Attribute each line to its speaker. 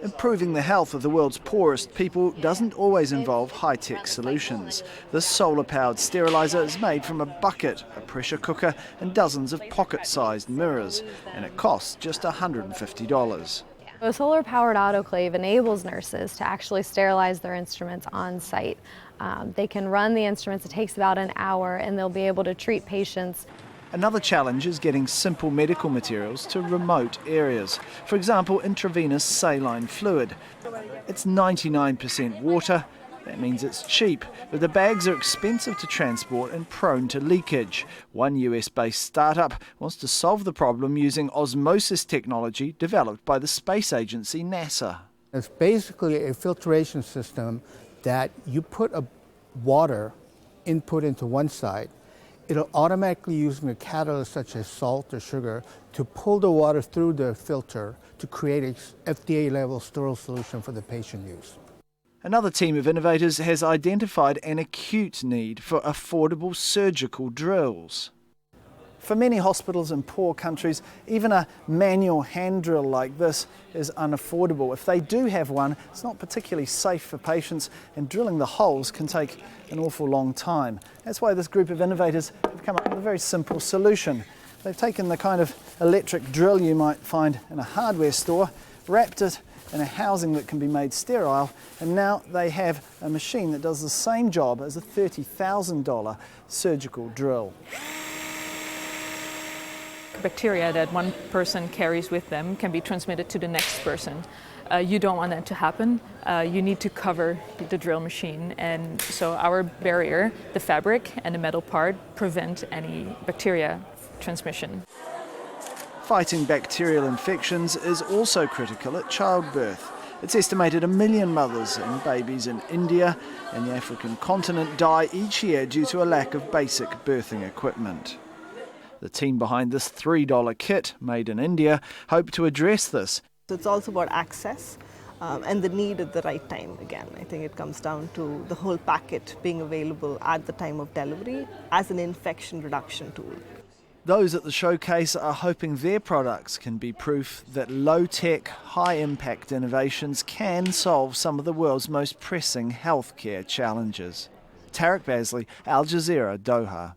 Speaker 1: Improving the health of the world's poorest people doesn't always involve high-tech solutions. This solar-powered steriliser is made from a bucket, a pressure cooker and dozens of pocket-sized mirrors, and it costs just $150.
Speaker 2: A solar-powered autoclave enables nurses to actually sterilize their instruments on site. They can run the instruments, it takes about an hour, and they'll be able to treat patients.
Speaker 1: Another challenge is getting simple medical materials to remote areas. For example, intravenous saline fluid. It's 99% water. That means it's cheap, but the bags are expensive to transport and prone to leakage. One US-based startup wants to solve the problem using osmosis technology developed by the space agency NASA.
Speaker 3: It's basically a filtration system that you put a water input into one side. It'll automatically using a catalyst such as salt or sugar to pull the water through the filter to create an FDA-level sterile solution for the patient use.
Speaker 1: Another team of innovators has identified an acute need for affordable surgical drills. For many hospitals in poor countries, even a manual hand drill like this is unaffordable. If they do have one, it's not particularly safe for patients, and drilling the holes can take an awful long time. That's why this group of innovators have come up with a very simple solution. They've taken the kind of electric drill you might find in a hardware store, wrapped it in a housing that can be made sterile, and now they have a machine that does the same job as a $30,000 surgical drill.
Speaker 4: Bacteria that one person carries with them can be transmitted to the next person. You don't want that to happen. You need to cover the drill machine, and so our barrier, the fabric and the metal part, prevent any bacteria transmission.
Speaker 1: Fighting bacterial infections is also critical at childbirth. It's estimated 1 million mothers and babies in India and the African continent die each year due to a lack of basic birthing equipment. The team behind this $3 kit, made in India, hope to address this.
Speaker 5: It's also about access and the need at the right time. Again, I think it comes down to the whole packet being available at the time of delivery as an infection reduction tool.
Speaker 1: Those at the showcase are hoping their products can be proof that low-tech, high-impact innovations can solve some of the world's most pressing healthcare challenges. Tarek, Bazley, Al Jazeera, Doha.